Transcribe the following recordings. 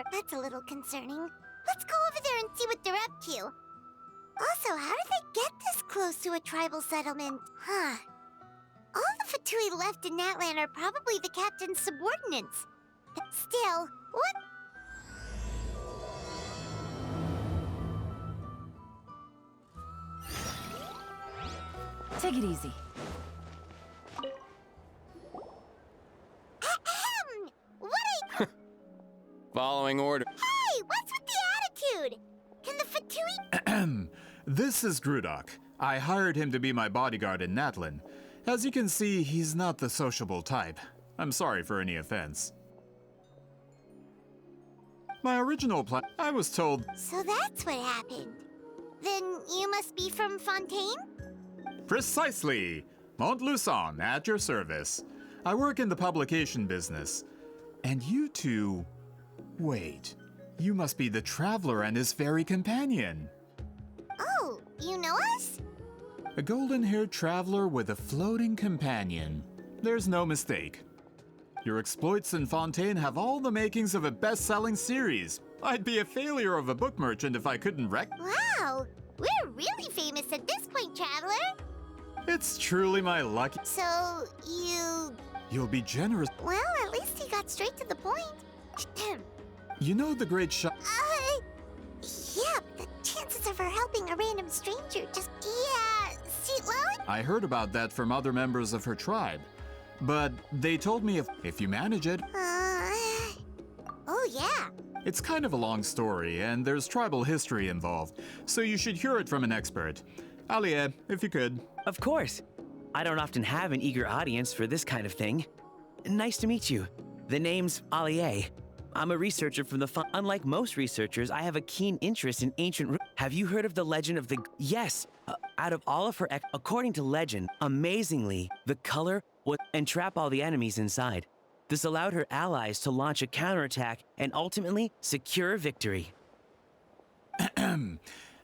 here. That's a little concerning. Let's go over there and see what they're up to. Also, how did they get this close to a tribal settlement? Huh. All the Fatui left in that land are probably the captain's subordinates. Still, what? Take it easy. Ahem! What Following order. Hey, what's with the attitude? Can the Fatui... This is Grudok. I hired him to be my bodyguard in Natlin. As you can see, he's not the sociable type. I'm sorry for any offense. My original plan, I was told... So that's what happened. Then you must be from Fontaine? Precisely! Montluçon, at your service. I work in the publication business. And you two... Wait, you must be the traveler and his fairy companion. Oh, you know us? A golden-haired traveler with a floating companion. There's no mistake. Your exploits in Fontaine have all the makings of a best-selling series. I'd be a failure of a book merchant if I couldn't Wow! We're really famous at this point, traveler! It's truly my luck. So, You'll be generous. Well, at least he got straight to the point. You know the great shop. Yeah, the chances of her helping a random stranger just... Yeah, see, well... I heard about that from other members of her tribe. But they told me if you manage it... Oh, yeah. It's kind of a long story, and there's tribal history involved, so you should hear it from an expert. Alie, if you could. Of course. I don't often have an eager audience for this kind of thing. Nice to meet you. The name's Alie. I'm a researcher from the Unlike most researchers, I have a keen interest in ancient... Have you heard of the legend of the... Yes! Out of all of her... According to legend, amazingly, the color would entrap all the enemies inside. This allowed her allies to launch a counterattack and ultimately secure victory.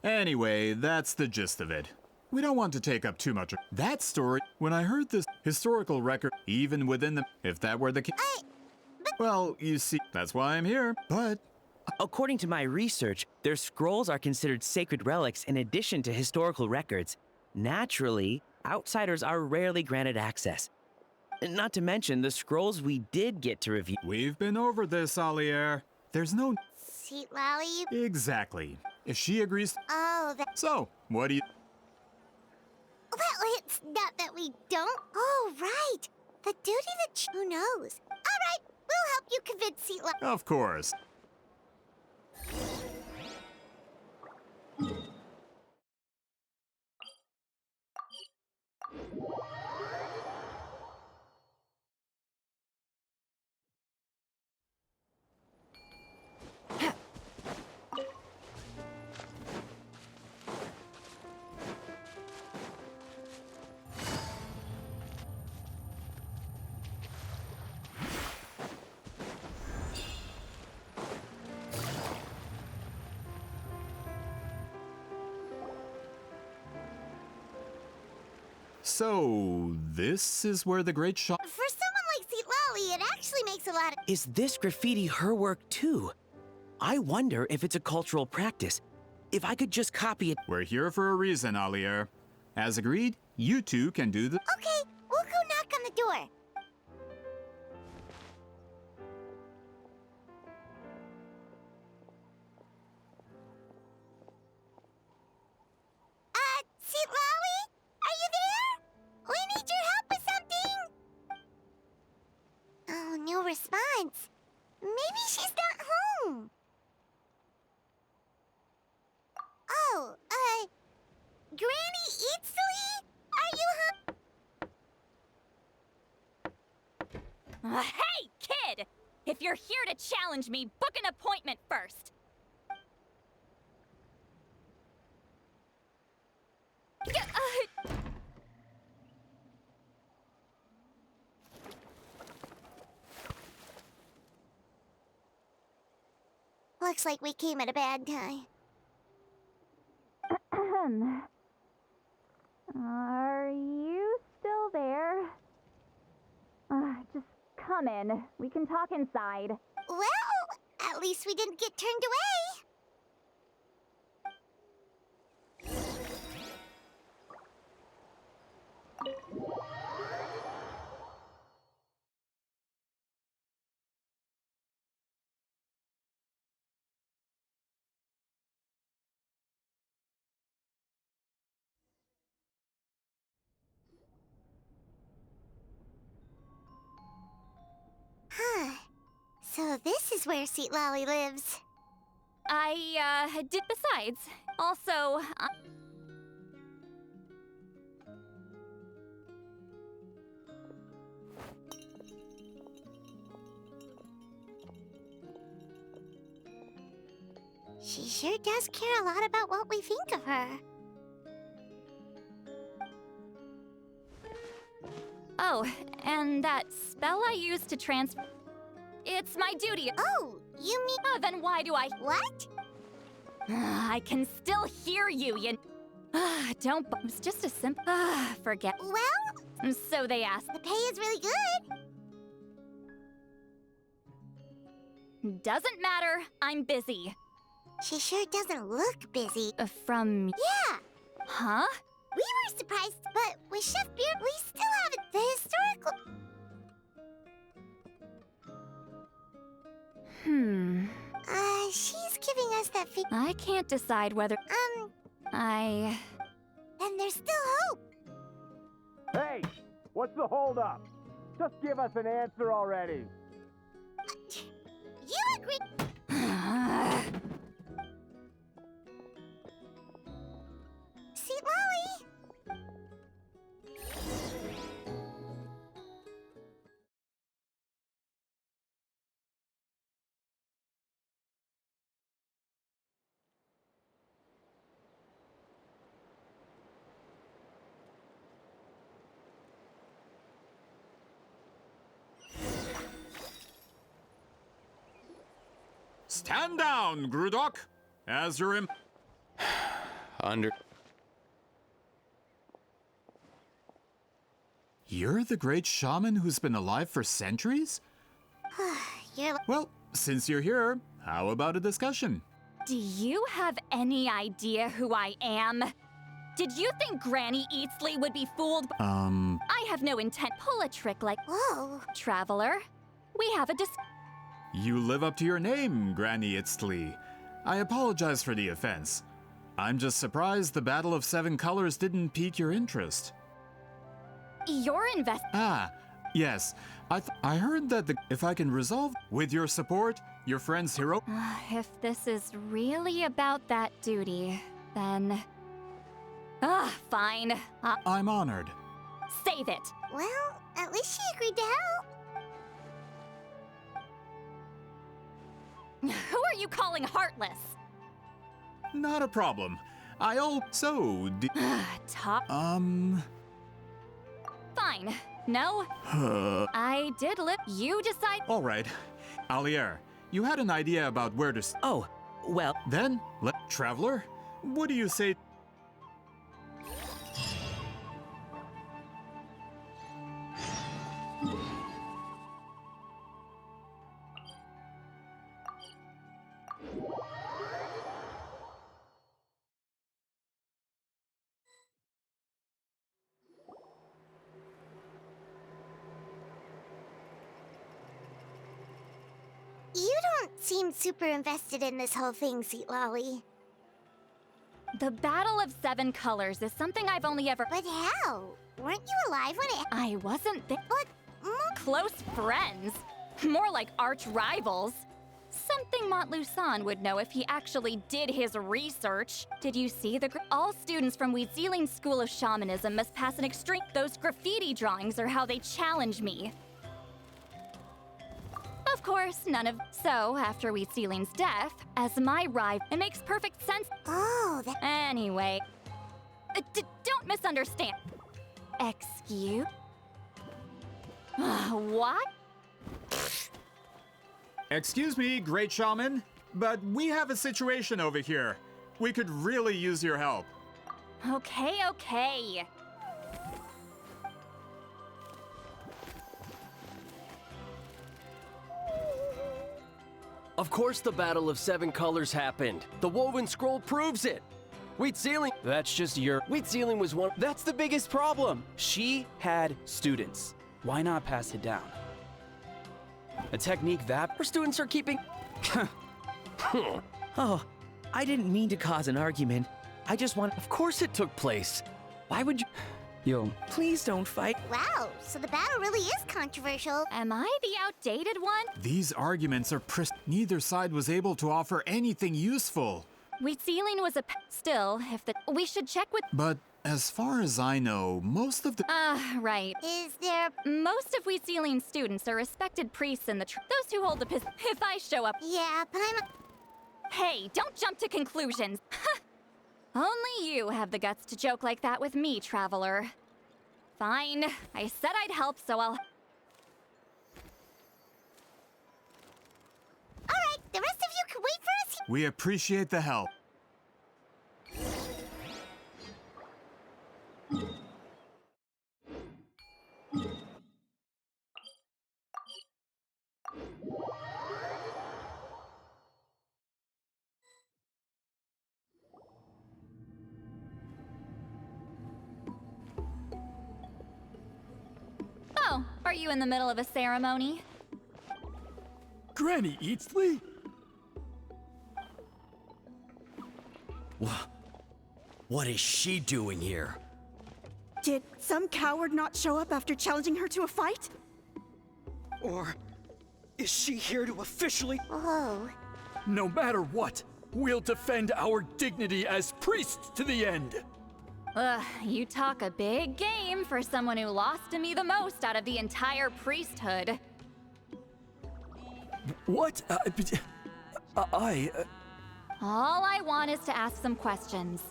Anyway, that's the gist of it. We don't want to take up too much of that story. When I heard this historical record, even within the... If that were the case... Well, you see, that's why I'm here, but... According to my research, their scrolls are considered sacred relics in addition to historical records. Naturally, outsiders are rarely granted access. Not to mention, the scrolls we did get to review... We've been over this, Alier. There's no... Seat Lally? Exactly. If she agrees... Oh, that... So, what do you... Well, it's not that we don't... Oh, right. The duty that... Who knows? All right, we'll help you convince Seat Lally. Of course. So, this is where the great shop... For someone like Seat Lally, it actually makes a lot of... Is this graffiti her work too? I wonder if it's a cultural practice. If I could just copy it... We're here for a reason, Alier. As agreed, you two can do the... Okay, we'll go knock on the door. Seat Lally? Are you there? We need your help with something. Oh, no response. Maybe she's not home. Oh, Granny Eatsley? Are you home? Hey, kid! If you're here to challenge me, book an appointment first. Looks like we came at a bad time. Are you still there? Just come in. We can talk inside. Well, at At least we didn't get turned away. Huh. So this is where Seat Lolly lives. I did besides. Also, She sure does care a lot about what we think of her. oh, and that spell I used to transfer. It's my duty. Oh, you mean... Then why do I? What? I can still hear you, don't. It's just a simple. Forget. Well, So they asked. the pay is really good. Doesn't matter. I'm busy. She sure doesn't look busy. From. Yeah, Huh? we were surprised, but with Chef Beard, we still haven't... The historical... She's giving us that I can't decide whether. I. And there's still hope. Hey, what's the holdup? Just give us an answer already. You agree... Seat Lolly! Stand down, Grudok! As your Under. You're the great shaman who's been alive for centuries? You're... Well, since you're here, how about a discussion? Do you have any idea who I am? Did you think Granny Eatsley would be fooled? I have no intent. Pull a trick like Whoa. Traveler. We have a You live up to your name, Granny Itztli. I apologize for the offense. I'm just surprised the Battle of Seven Colors didn't pique your interest. Your invest. Ah, yes. I heard that if I can resolve with your support, your friend's hero. If this is really about that duty, then. Fine. I'm honored. Save it. Well, at least she agreed to help. Who are you calling heartless? Not a problem. I also Top. um. Fine. No. I did live. You decide. All right. Alier, you had an idea about where to. Oh, well, Then, Traveler, what do you say? You don't seem super invested in this whole thing, Seat Lolly. The Battle of Seven Colors is something I've only ever. But how? Weren't you alive when it... I wasn't there. But... Close friends. More like arch rivals. Something Montluçon would know if he actually did his research. Did you see the all students from Weeziling's School of Shamanism must pass an extreme. Those graffiti drawings are how they challenge me. Of course, none of. So, after Weeziling's death, as my rival, it makes perfect sense. Oh, that... Anyway, don't misunderstand. Excuse? What? Excuse me, great shaman, but we have a situation over here. We could really use your help. Okay. Of course the Battle of Seven Colors happened. The woven scroll proves it. Wheat Ceiling, that's just your... Wheat Ceiling was one... That's the biggest problem. She had students. Why not pass it down? A technique that... Her students are keeping... Oh, I didn't mean to cause an argument. I just want... Of course it took place. Why would you... Yo. Please don't fight. Wow, so the battle really is controversial. Am I the outdated one? These arguments are neither side was able to offer anything useful. Wheat Ceiling was a still, if the we should check with But as far as I know, most of the... right. Is there... Most of Wheat Ceiling's students are respected priests in the those who hold the if I show up. Yeah, but Hey, don't jump to conclusions. Only you have the guts to joke like that with me, traveler. Fine. I said I'd help, so I'll... Alright, the rest of you can wait for us. We appreciate the help. Oh, are you in the middle of a ceremony? Granny Eatsley? What is she doing here? Did some coward not show up after challenging her to a fight? Or is she here to officially... Whoa. No matter what, we'll defend our dignity as priests to the end. Ugh, you talk a big game for someone who lost to me the most out of the entire priesthood. What? All I want is to ask some questions.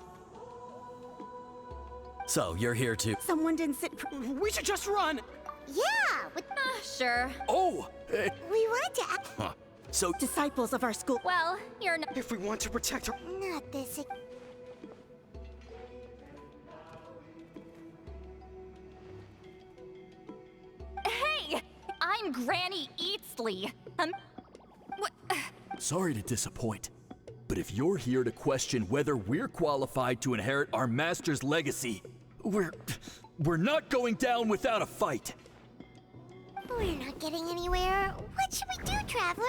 So, you're here to... Someone didn't sit... We should just run! Yeah, with... Sure. Oh! We wanted to... Huh. So... Disciples of our school. Well, you're not... If we want to protect her... Not this... Hey! I'm Granny Eatsley. What? Sorry to disappoint, but if you're here to question whether we're qualified to inherit our master's legacy, we're not going down without a fight. We're not getting anywhere. What should we do, Traveler?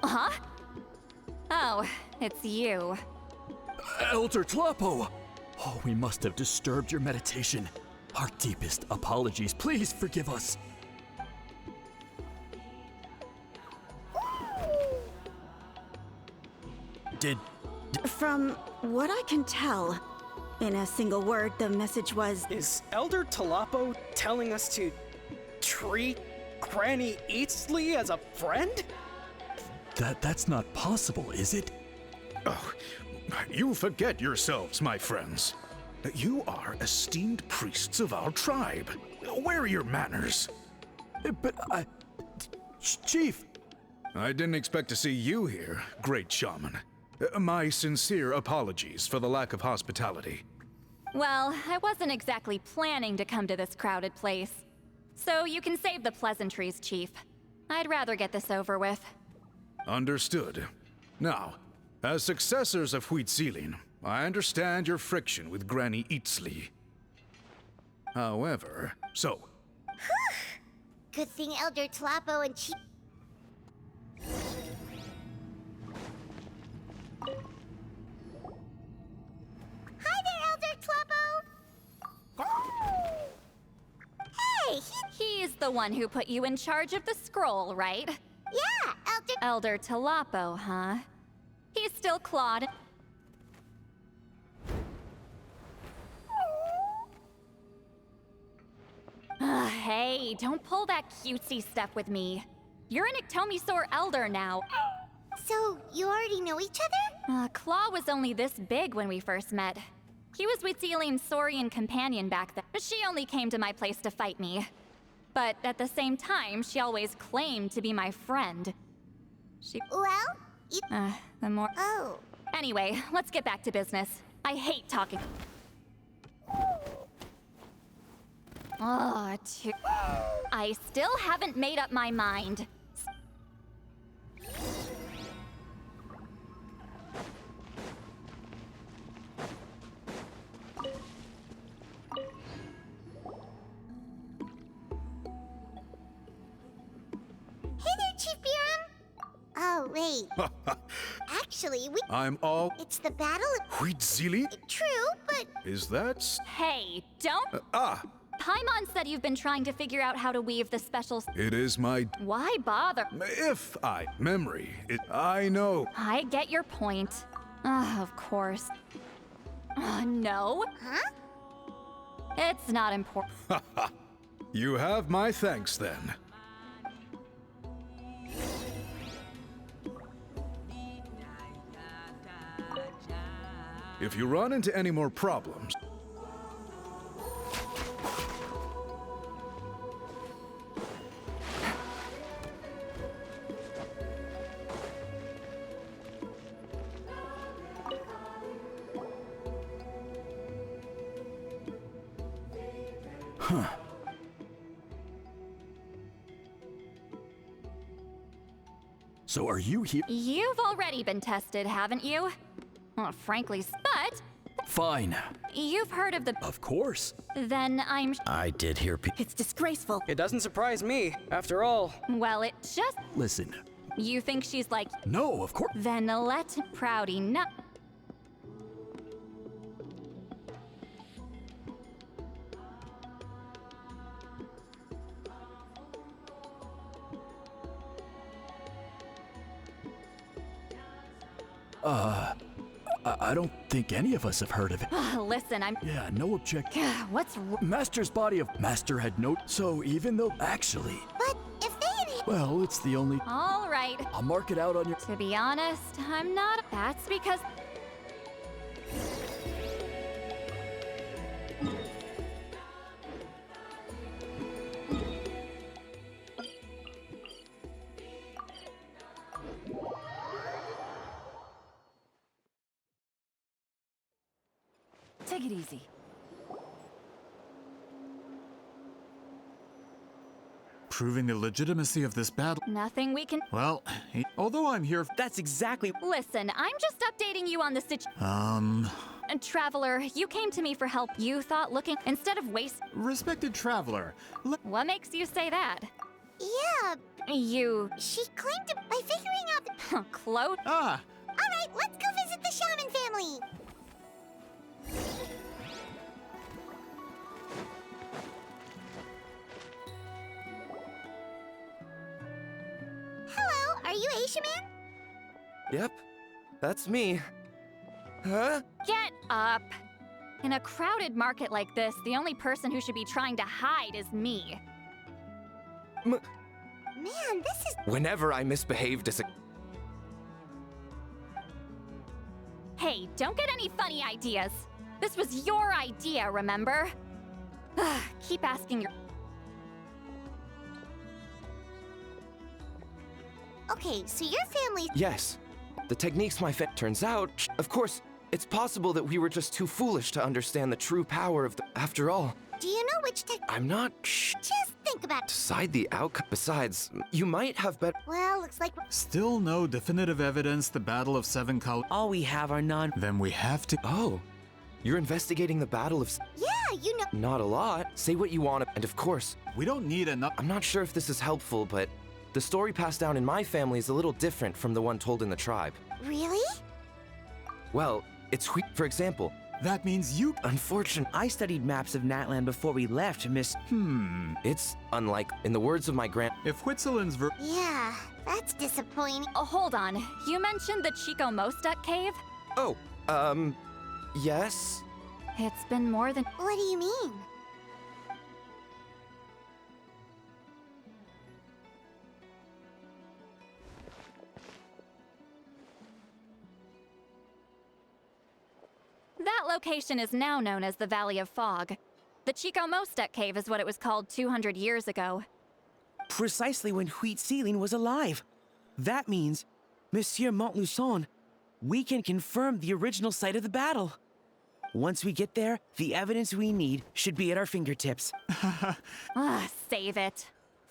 Huh? Oh, it's you. Elder Tlapo! Oh, we must have disturbed your meditation. Our deepest apologies. Please forgive us. From what I can tell, in a single word, the message was... Is Elder Tlapo telling us to treat Granny Eatsley as a friend? That's not possible, is it? Oh, you forget yourselves, my friends. You are esteemed priests of our tribe. Where are your manners? But Chief! I didn't expect to see you here, great shaman. My sincere apologies for the lack of hospitality. Well, I wasn't exactly planning to come to this crowded place. So you can save the pleasantries, Chief. I'd rather get this over with. Understood. Now, as successors of Wheat Ceiling, I understand your friction with Granny Eatsley. However, Good thing Elder Tlapo and Chief... Hi there, Elder Tlapo! Hey, He's the one who put you in charge of the scroll, right? Yeah, Elder Tlapo, huh? He's still clawed. Hey, don't pull that cutesy stuff with me. You're an Iktomisaur Elder now. So, you already know each other? Claw was only this big when we first met. He was with Ceiling's Saurian companion back then. She only came to my place to fight me. But at the same time, she always claimed to be my friend. Well, the more... Oh. Anyway, let's get back to business. I hate talking. I still haven't made up my mind. Hey there, Chief Biram. Oh, wait. Actually, I'm all... It's the Battle of... Huitzili? True, but... Is that... Hey, don't... Paimon said you've been trying to figure out how to weave the special... It is my... Why bother? If I... Memory. I know. I get your point. Of course. No. Huh? It's not important. You have my thanks, then. If you run into any more problems... So are you here? You've already been tested, haven't you? Well, frankly, but... Fine. You've heard of the... Of course. Then I'm... I did hear It's disgraceful. It doesn't surprise me. After all... Well, it just... Listen. You think she's like... No, of course. Then let Proudy know. I don't think any of us have heard of it. Listen, I'm... Yeah, no objection. What's... Master's body of... Master had no... So even though... Actually... But if they had... Well, it's the only... All right. I'll mark it out on your... To be honest, I'm not... That's because... Take it easy. Proving the legitimacy of this battle. Nothing we can... Well, although I'm here... That's exactly... Listen, I'm just updating you on the Traveler, you came to me for help. You thought looking... Instead of waste... Respected Traveler, What makes you say that? Yeah. You... She claimed to... By figuring out... Close? Ah! Alright, let's go visit the shaman family. Hello, are you Aisha Man? Yep, that's me. Huh? Get up! In a crowded market like this, the only person who should be trying to hide is me. Man, this is... Whenever I misbehaved as a... Hey, don't get any funny ideas. This was your idea, remember? Keep asking your... Okay, so your family... Yes, the techniques my Turns out, of course, it's possible that we were just too foolish to understand the true power of the... After all... Do you know which I'm not... Just think about it. Decide the outcome. Besides, you might have better... Well, looks like... Still no definitive evidence the Battle of Seven Colors... All we have are none... Then we have to... Oh, you're investigating the Battle of... Yeah, you know... Not a lot. Say what you want, and of course... We don't need enough... I'm not sure if this is helpful, but... The story passed down in my family is a little different from the one told in the tribe. Really? Well, it's... For example... That means you... Unfortunately... I studied maps of Natlan before we left, Miss... It's unlike... In the words of my If Whitzelin's Yeah, that's disappointing. Oh, hold on. You mentioned the Chico Mostek cave? Oh, yes? It's been more than... What do you mean? That location is now known as the Valley of Fog. The Chico Mostek cave is what it was called 200 years ago. Precisely when Huitzili was alive. That means, Monsieur Montluçon, we can confirm the original site of the battle. Once we get there, the evidence we need should be at our fingertips. Save it.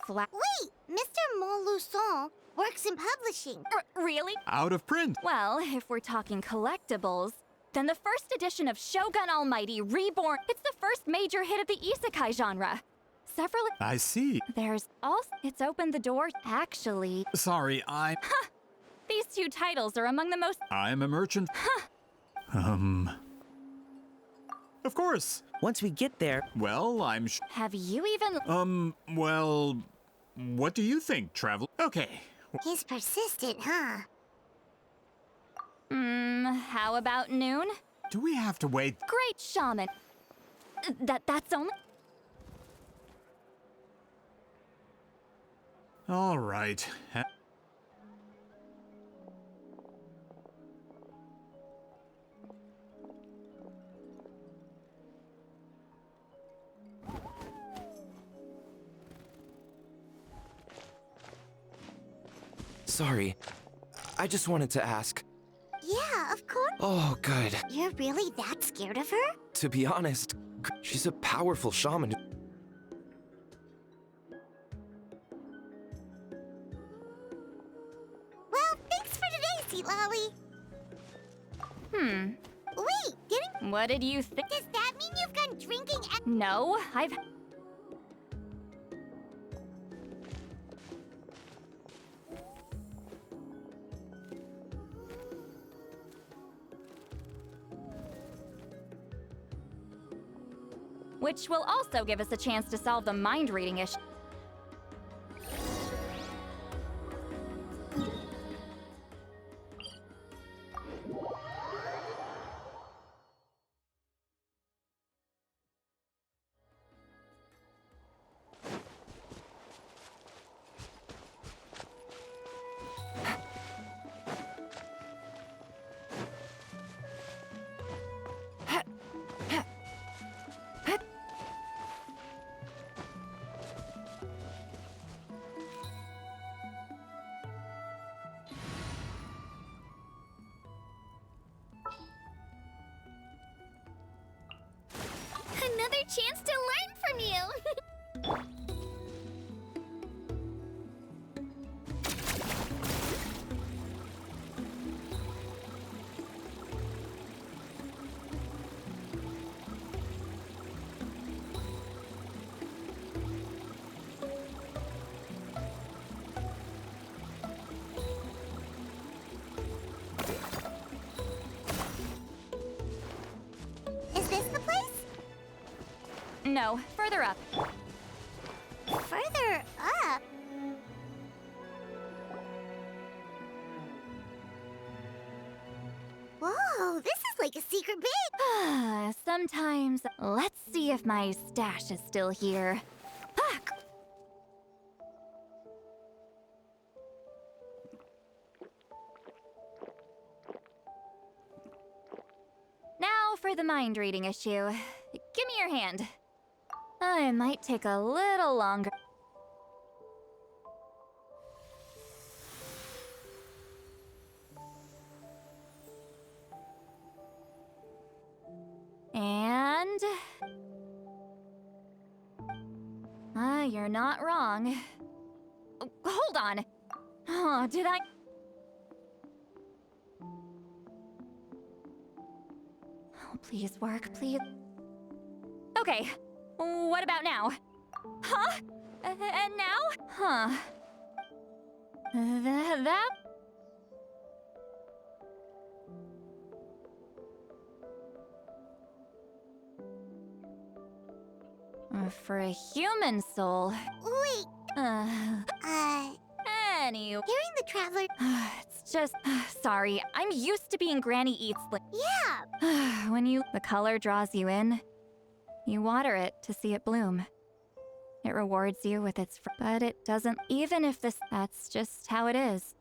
Wait, Mr. Montluçon works in publishing. Really? Out of print. Well, if we're talking collectibles, then the first edition of Shogun Almighty Reborn, it's the first major hit of the isekai genre. Several... I see. There's also... It's opened the door... Actually... Sorry, These two titles are among the most... I'm a merchant. Of course. Once we get there... Well, Have you even... Well... What do you think, Travel? Okay. He's persistent, huh? How about noon? Do we have to wait? Great shaman. That's only... All right. Sorry. I just wanted to ask. Yeah, of course. Oh, good. You're really that scared of her? To be honest, she's a powerful shaman. Well, thanks for today, Sweet Lolly. Wait, What did you think? Does that mean you've gone drinking at... No, I've... Which will also give us a chance to solve the mind-reading issue. Another chance to learn from you! Is this the place? No, further up. Further up? Whoa, this is like a secret base! Sometimes... Let's see if my stash is still here. Now for the mind-reading issue. Give me your hand. It might take a little longer. And... you're not wrong. Hold on. Oh, did I... Oh, please work, please. Okay. What about now? Huh? And now? Huh. That... For a human soul. Wait. Anyway. Hearing the Traveler... It's just... Sorry, I'm used to being Granny Eats... Yeah! When the color draws you in, you water it to see it bloom. It rewards you with its... But it doesn't... Even if that's just how it is.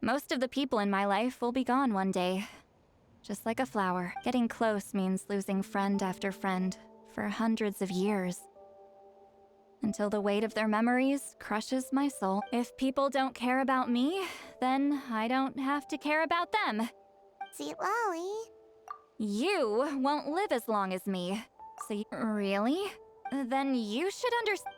Most of the people in my life will be gone one day. Just like a flower. Getting close means losing friend after friend for hundreds of years. Until the weight of their memories crushes my soul. If people don't care about me, then I don't have to care about them. Sweet Lolly. You won't live as long as me. So really? Then you should understand.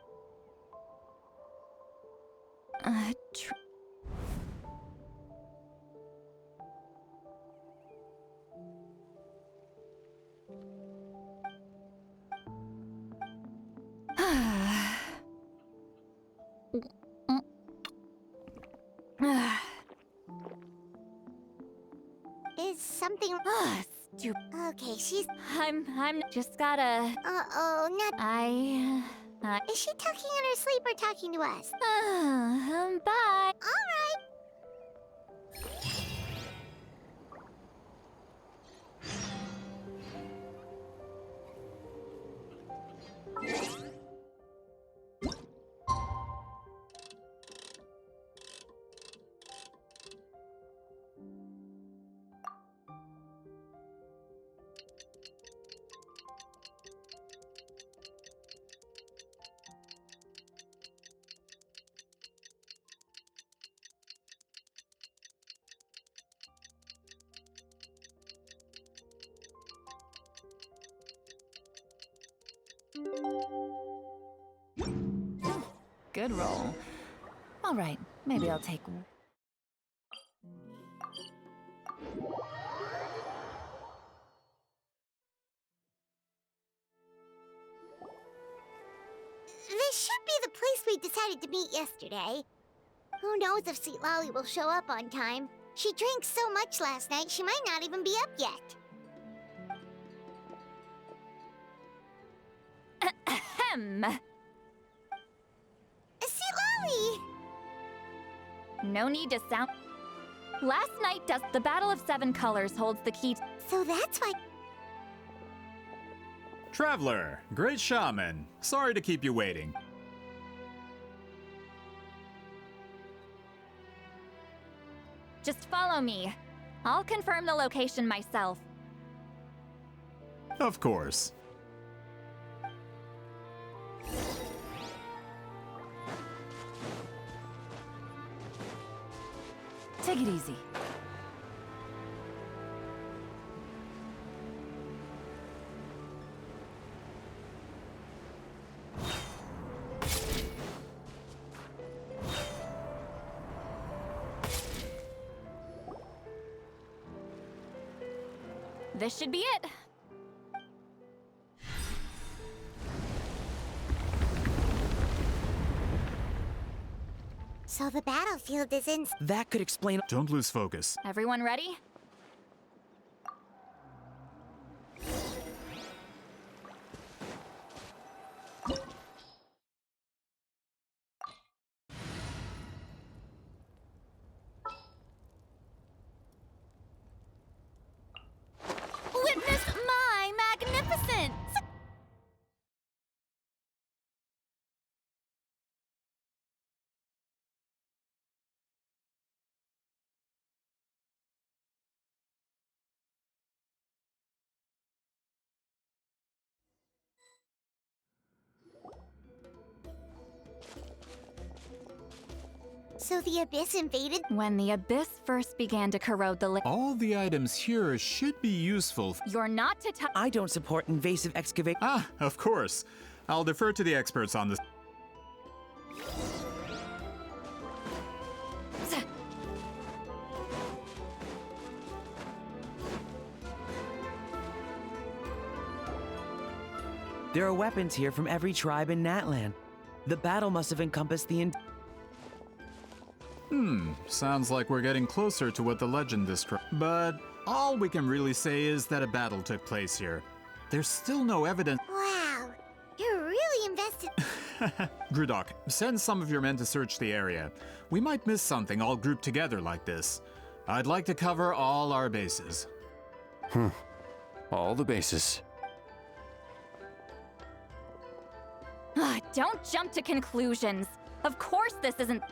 Is something... Stupid. Okay, she's... I'm just gotta... Uh-oh, not... Is she talking in her sleep or talking to us? Bye. Alright. Good roll. All right, maybe I'll take... This should be the place we decided to meet yesterday. Who knows if Sweet Lolly will show up on time. She drank so much last night, she might not even be up yet. Ahem. Sweet Lolly! No need to sound... Last night, the Battle of Seven Colors holds the key... So that's why... Traveler, great shaman. Sorry to keep you waiting. Just follow me. I'll confirm the location myself. Of course. Take it easy. This should be it. So the battlefield is in... That could explain... Don't lose focus. Everyone ready? Witness my magnificence! So the Abyss invaded? When the Abyss first began to corrode the All the items here should be useful. You're not to touch... I don't support invasive excavation. Ah, of course. I'll defer to the experts on this. There are weapons here from every tribe in Natlan. The battle must have encompassed the Sounds like we're getting closer to what the legend describes. But all we can really say is that a battle took place here. There's still no evidence. Wow, you're really invested. Grudok, send some of your men to search the area. We might miss something all grouped together like this. I'd like to cover all our bases. All the bases. Don't jump to conclusions. Of course this isn't...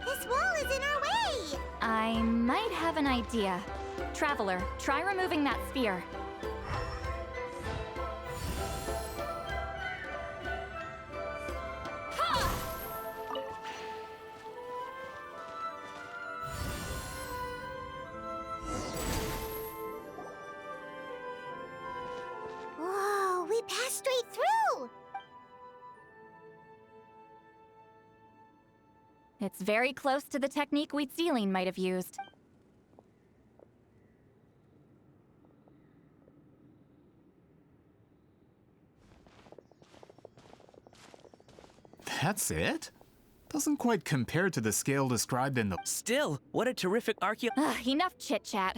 This wall is in our way! I might have an idea. Traveler, try removing that sphere. It's very close to the technique Wheatsealing might have used. That's it? Doesn't quite compare to the scale described in the... Still, what a terrific Enough chit-chat.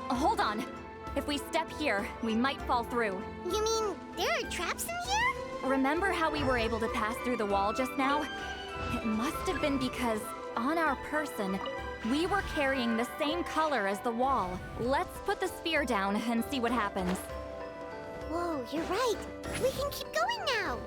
Hold on. If we step here, we might fall through. You mean there are traps in here? Remember how we were able to pass through the wall just now? It must have been because, on our person, we were carrying the same color as the wall. Let's put the sphere down and see what happens. Whoa, you're right. We can keep going now.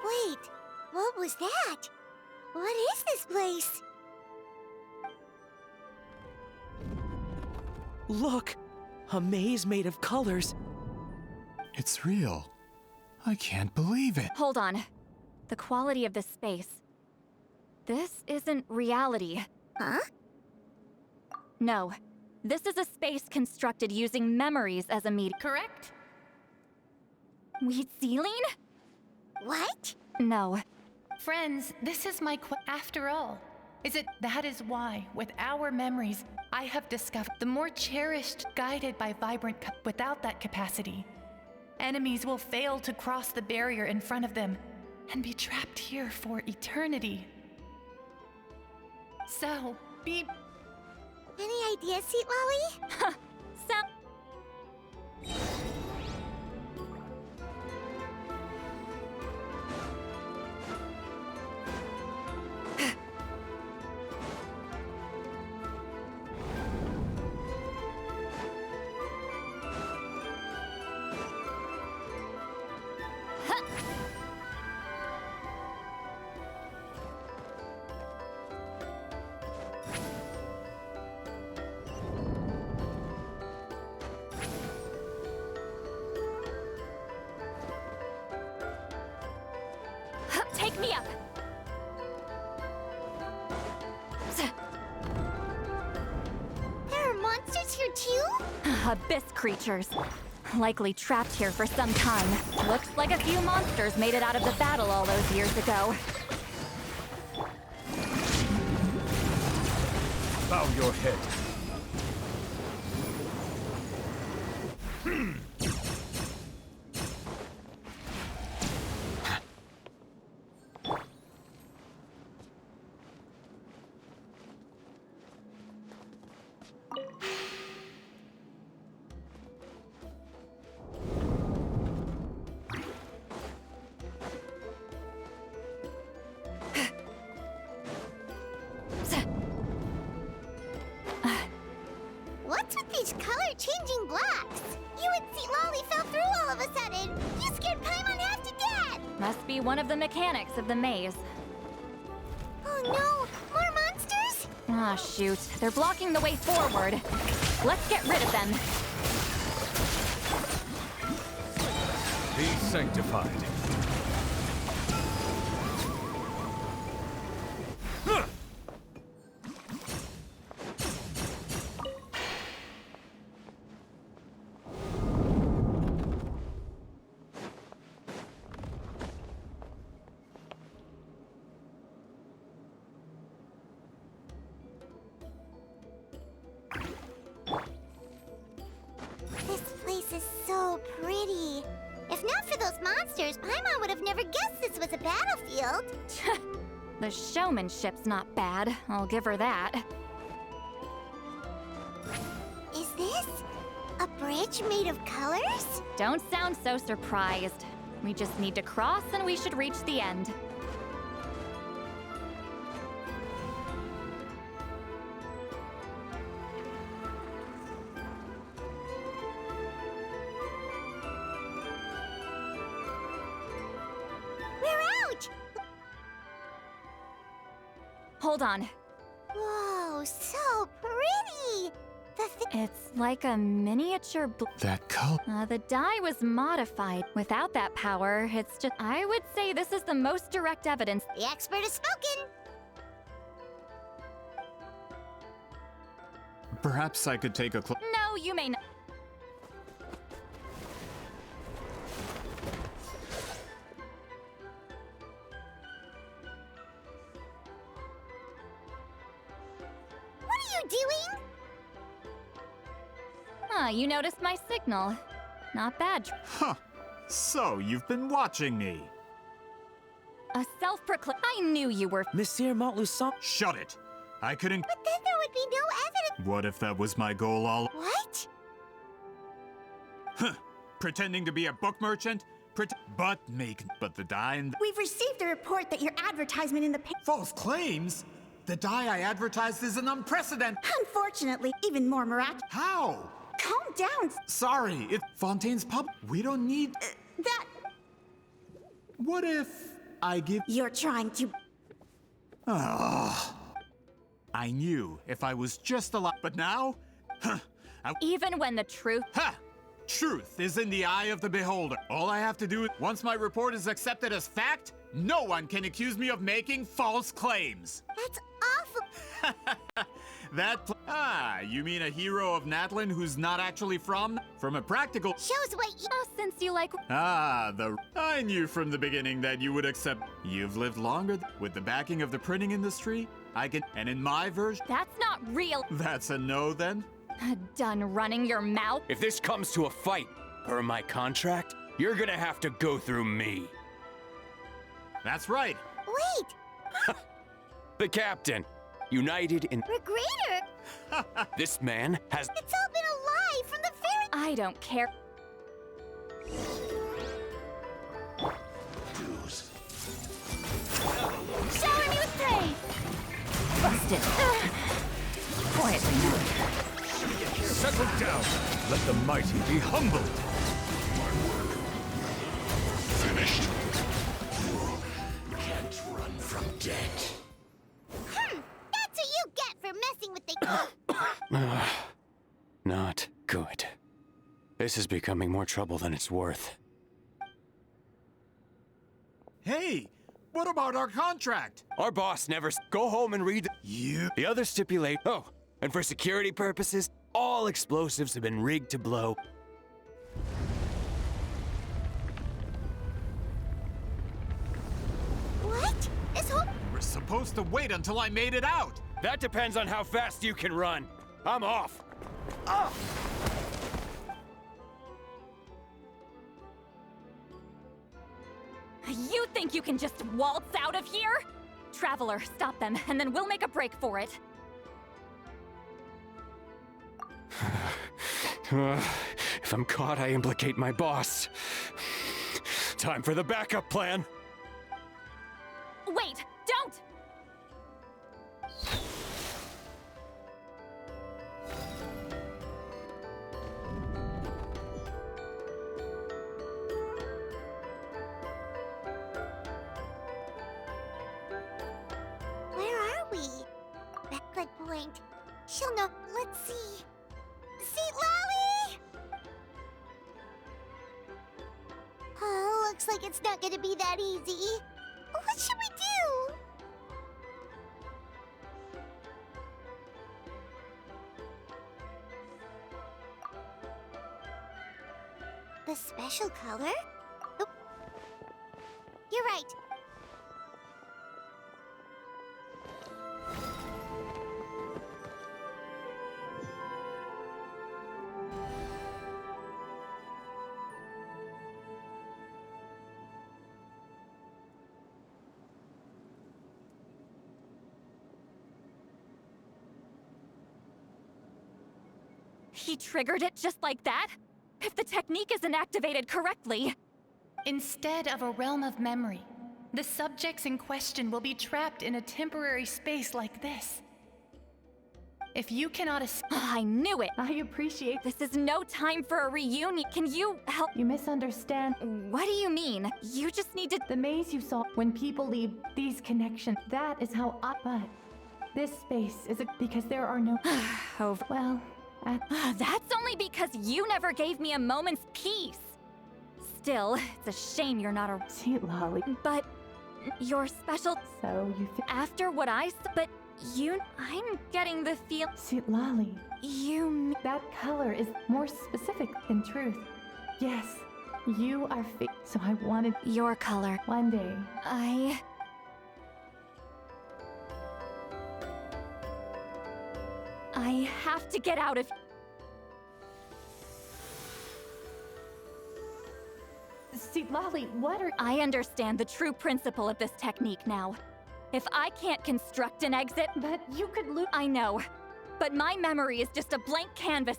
Wait, what was that? What is this place? Look! A maze made of colors. It's real. I can't believe it. Hold on. The quality of this space. This isn't reality. Huh? No. This is a space constructed using memories as a medium. Correct? Wheatsealing? What? No. Friends, this is my after all. That is why, with our memories, I have discovered the more cherished, guided by vibrant without that capacity. Enemies will fail to cross the barrier in front of them and be trapped here for eternity. So, be... Any idea, Sweet Lolly? Take me up! There are monsters here too? Abyss creatures. Likely trapped here for some time. Looks like a few monsters made it out of the battle all those years ago. Bow your head. What's with these color-changing blocks? You and Sweet Lolly fell through all of a sudden. You scared Paimon half to death. Must be one of the mechanics of the maze. Oh no, more monsters? Ah, shoot. They're blocking the way forward. Let's get rid of them. Be sanctified. This place is so pretty. If If not for those monsters, Paimon would have never guessed this was a battlefield. The showmanship's not bad, I'll give her that. Is this a bridge made of colors? Don't sound so surprised. We just need to cross and we should reach the end. We're out! Hold on. Whoa, so pretty! It's like a miniature That color. the dye was modified. Without that power, it's just... I would say this is the most direct evidence. The expert has spoken! Perhaps I could take a No, you may not. What are you doing? Huh, you noticed my signal. Not bad. Huh. So, you've been watching me. A self-proclaimed... I knew you were... Monsieur Montluçon. Shut it. I couldn't... But then there would be no evidence. What if that was my goal all... What? Huh. Pretending to be a book merchant? But the dye and... We've received a report that your advertisement in the False claims? The dye I advertised is an unprecedented... Unfortunately, even more miraculous. How? Calm down. Sorry, it's Fontaine's pub. We don't need... That... What if I give... You're trying to... Ah. I knew if I was just alive, but now... Huh. Even when the truth... Ha! Truth is in the eye of the beholder. All I have to do, once my report is accepted as fact, no one can accuse me of making false claims. That's awful. You mean a hero of Natlin who's not actually from a practical... Shows what you... Oh, since you like... I knew from the beginning that you would accept... You've lived longer with the backing of the printing industry. And in my version... That's not real. That's a no, then? Done running your mouth? If this comes to a fight, per my contract, you're gonna have to go through me. That's right. Wait! The captain, united in... Regrader! This man has... It's all been a lie from the very... I don't care. Shower me with praise! Busted. Quietly now. Settle down. Let the mighty be humbled. Finished. You can't run from death. That's what you get for messing with the... Not good. This is becoming more trouble than it's worth. Hey, what about our contract? Our boss never... Go home and read... The other stipulate... Oh, and for security purposes, all explosives have been rigged to blow. What? This whole... We're supposed to wait until I made it out. That depends on how fast you can run. I'm off. You think you can just waltz out of here? Traveler, stop them, and then we'll make a break for it. If I'm caught, I implicate my boss. Time for the backup plan. Wait, don't! Where are we? Good point. She'll know. Let's see. See, Lolly! Oh, looks like it's not gonna be that easy. What should we do? The special color? Oh. You're right. He triggered it just like that? If the technique isn't activated correctly... Instead of a realm of memory, the subjects in question will be trapped in a temporary space like this. If you cannot I knew it! I appreciate... This is no time for a reunion. Can you help? You misunderstand. What do you mean? You just need to... The maze you saw when people leave these connections, that is how I... But this space is because there are no... Over. Well, that's only because you never gave me a moment's peace. Still, it's a shame you're not a... Sweet Lolly. But you're special... So you think... After what I... But you... I'm getting the feel... Sweet Lolly. You... That color is more specific than truth. Yes, you are so I wanted... Your color. One day. I have to get out of... Sweet Lolly, what are... I understand the true principle of this technique now. If I can't construct an exit... But you could lose... I know. But my memory is just a blank canvas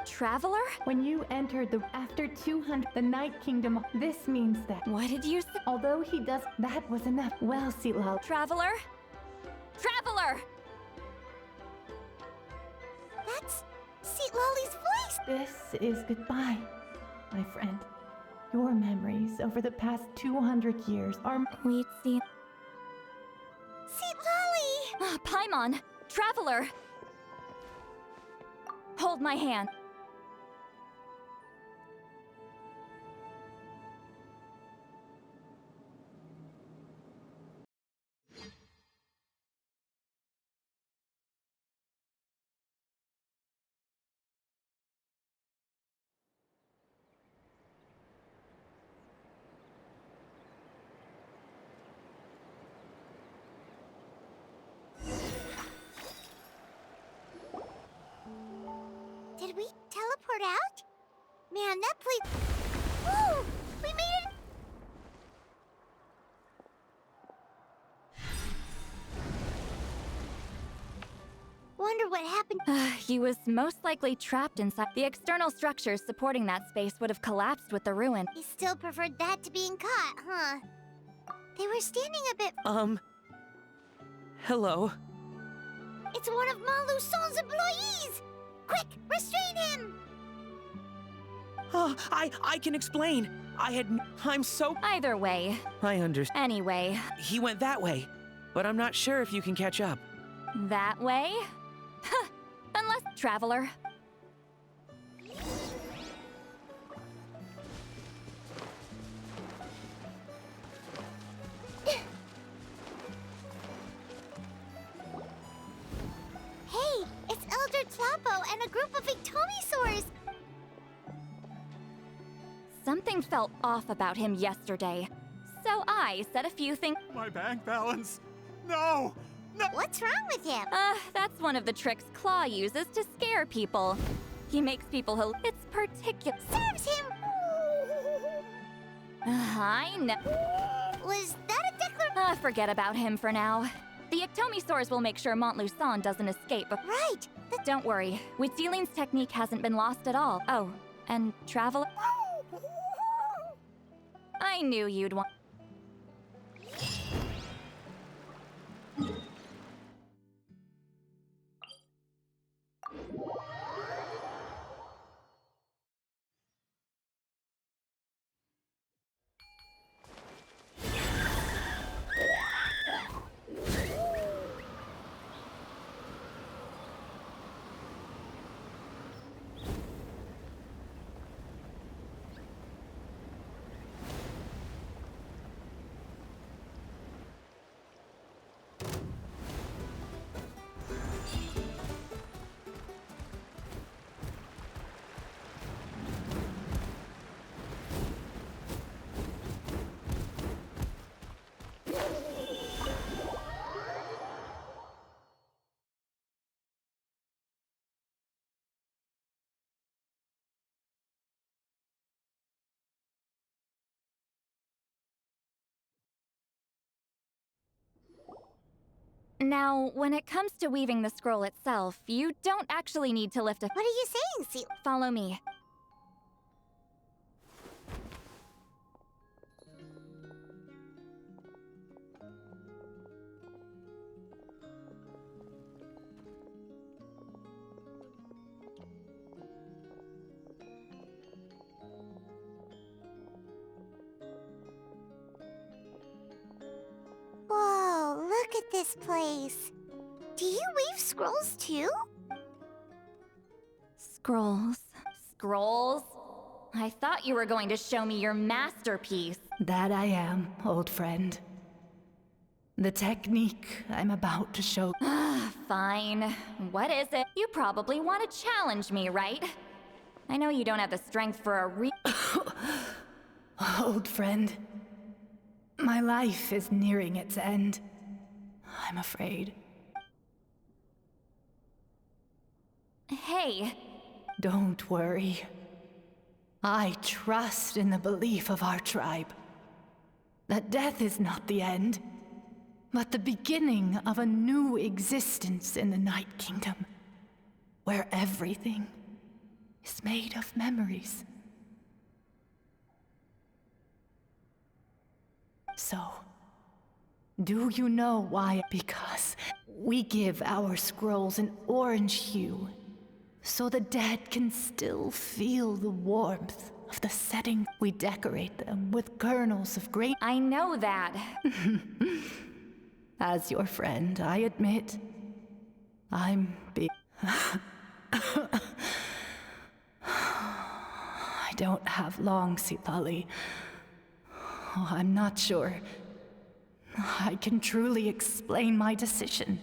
Traveler? When you entered after 200, the Night Kingdom, this means that... What did you say? Although he does... That was enough. Well, Sweet Lolly... Traveler? Traveler! That's Sweet Lolly's voice! This is goodbye, my friend. Your memories over the past 200 years are... We'd see... Sweet Lolly! Paimon! Traveler! Hold my hand. Did we teleport out? Man, that place... Woo! We made it! Wonder what happened... He was most likely trapped inside. The external structures supporting that space would have collapsed with the ruin. He still preferred that to being caught, huh? They were standing a bit... Hello? It's one of Maluson's employees! Quick, restrain him! Oh, I can explain. I'm so... Either way. I understand. Anyway. He went that way, but I'm not sure if you can catch up. That way? Huh. Unless... Traveler. Hey, it's Elder Tlapo and a group of Victomisaurs! Something felt off about him yesterday. So I said a few things. My bank balance! No! No! What's wrong with him? That's one of the tricks Claw uses to scare people. He makes people It's particular. Serves him! I know. Was that a declaration? Forget about him for now. The Ectomisaurs will make sure Montluçon doesn't escape. Right! Don't worry. Witzeline's technique hasn't been lost at all. Oh, and Traveler? I knew you'd want... Now, when it comes to weaving the scroll itself, you don't actually need to lift a— What are you saying, Seal? Follow me. Whoa, look at this place. Do you weave scrolls too? Scrolls. Scrolls? I thought you were going to show me your masterpiece. That I am, old friend. The technique I'm about to show. Fine. What is it? You probably want to challenge me, right? I know you don't have the strength for a Old friend. My life is nearing its end. I'm afraid. Hey. Don't worry. I trust in the belief of our tribe. That death is not the end, but the beginning of a new existence in the Night Kingdom, where everything is made of memories. So, do you know why? Because we give our scrolls an orange hue, so the dead can still feel the warmth of the setting. We decorate them with kernels of grain. I know that. As your friend, I admit, I'm big. I don't have long, Sipali. Oh, I'm not sure I can truly explain my decision.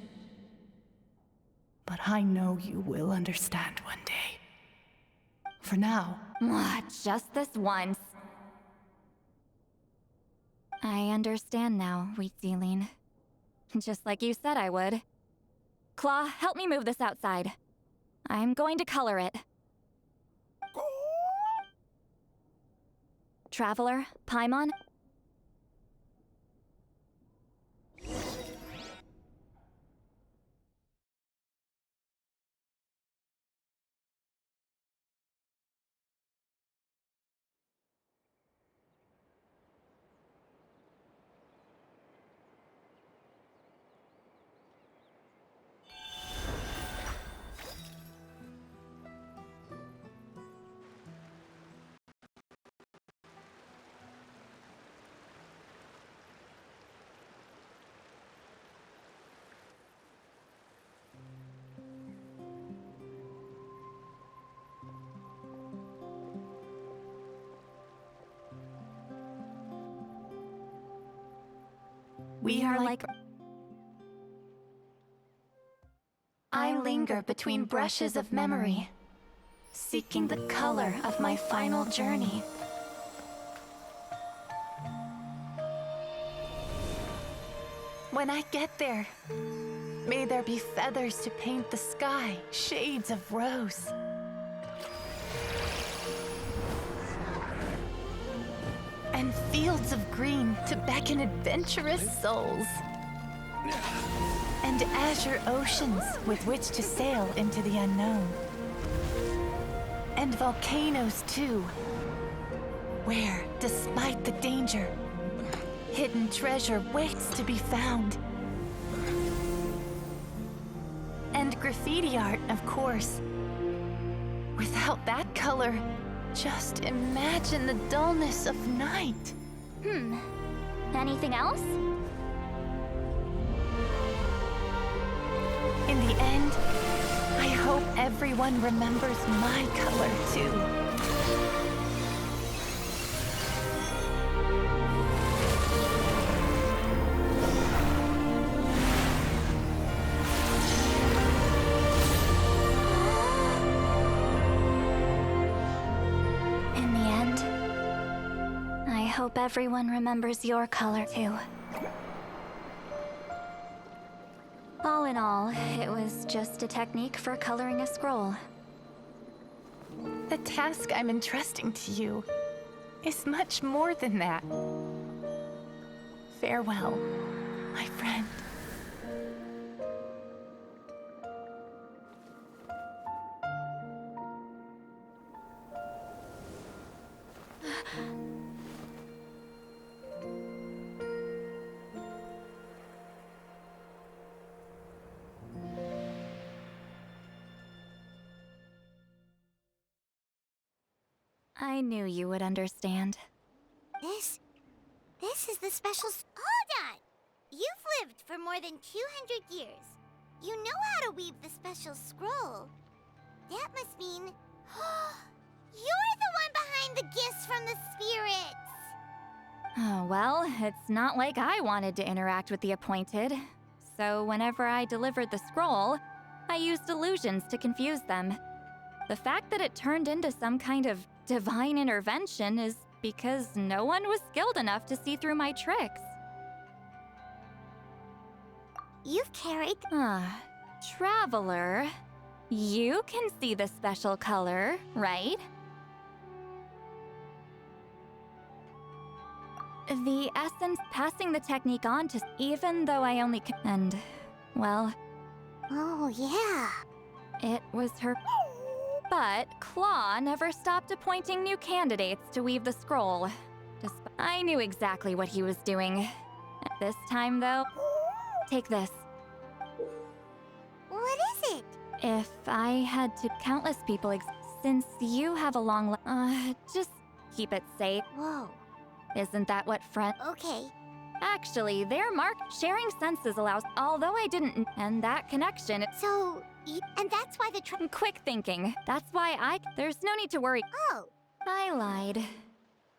But I know you will understand one day. For now. Just this once. I understand now, Wheat Sealing. Just like you said I would. Claw, help me move this outside. I'm going to color it. Traveler, Paimon? We are like... I linger between brushes of memory, seeking the color of my final journey. When I get there, may there be feathers to paint the sky, shades of rose. And fields of green to beckon adventurous souls. And azure oceans with which to sail into the unknown. And volcanoes too, where, despite the danger, hidden treasure waits to be found. And graffiti art, of course. Without that color, just imagine the dullness of night. Anything else? In the end, I hope everyone remembers my color too. In the end, I hope everyone remembers your color too. All in all, it was just a technique for coloring a scroll. The task I'm entrusting to you is much more than that. Farewell, my friend. I knew you would understand. This is the special Hold on! You've lived for more than 200 years. You know how to weave the special scroll. That must mean... You're the one behind the gifts from the spirits! Oh, well, it's not like I wanted to interact with the appointed. So whenever I delivered the scroll, I used illusions to confuse them. The fact that it turned into some kind of divine intervention is because no one was skilled enough to see through my tricks. You've carried... Traveler, you can see the special color, right? The essence passing the technique on to even though I only and, well... Oh, yeah. It was her... But Claw never stopped appointing new candidates to weave the scroll. I knew exactly what he was doing. This time, though, take this. What is it? If I had to countless people since you have a long just keep it safe. Whoa. Isn't that what friend? Okay. Actually, their sharing senses allows, although I didn't, and that connection. So, and that's why the quick thinking. That's why there's no need to worry. Oh. I lied.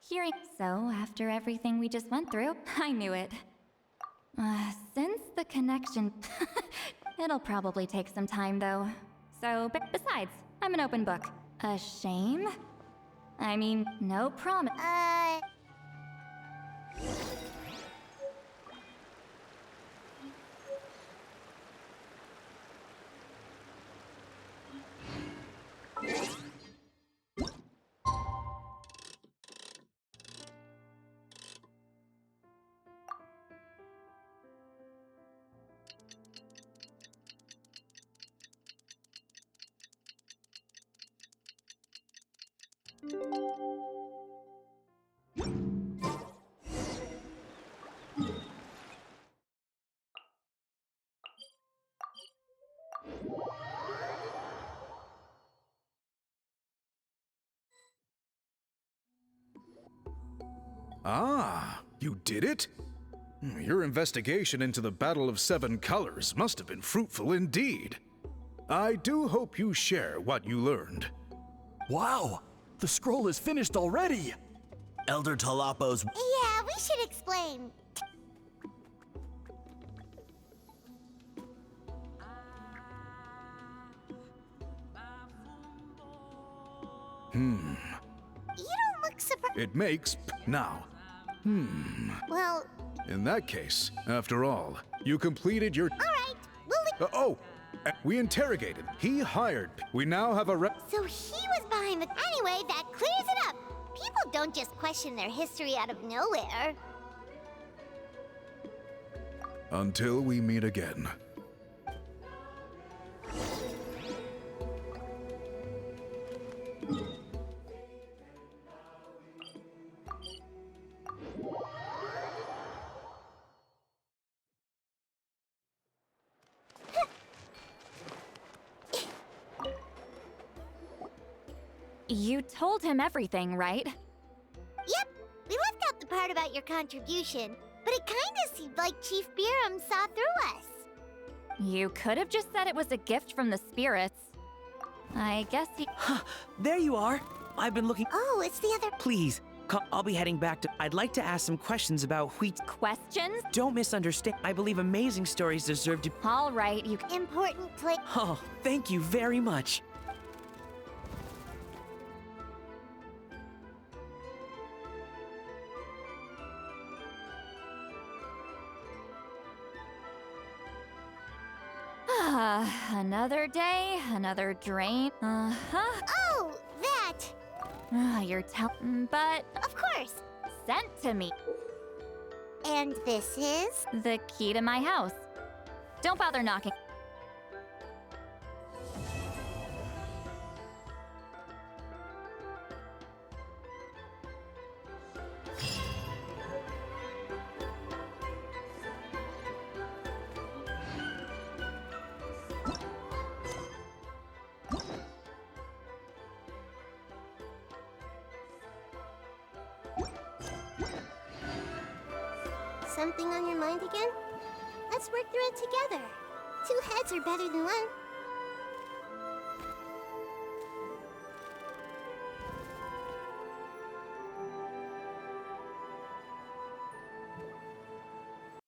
Hearing. So, after everything we just went through, I knew it. Since the connection, it'll probably take some time though. So, besides, I'm an open book. A shame? I mean, no promise. Ah, you did it? Your investigation into the Battle of Seven Colors must have been fruitful indeed. I do hope you share what you learned. Wow! The scroll is finished already! Elder Talapo's... Yeah, we should explain. Hmm. You don't look surprised. It makes... Now. Well... In that case, after all, you completed your... Alright, we interrogated. He hired... We now have a So he was behind the... Anyway, that clears it up. People don't just question their history out of nowhere. Until we meet again. You told him everything, right? Yep, we left out the part about your contribution, but it kinda seemed like Chief Biram saw through us. You could have just said it was a gift from the spirits. I guess he... There you are! I've been looking... Oh, it's the other... Please, I'll be heading back to... I'd like to ask some questions about wheat... Questions? Don't misunderstand. I believe amazing stories deserve to... All right, you... Important place... Oh, thank you very much. Another day, another drain. Oh, that! You're but... Of course! Sent to me. And this is? The key to my house. Don't bother knocking. something on your mind again? Let's work through it together. Two heads are better than one.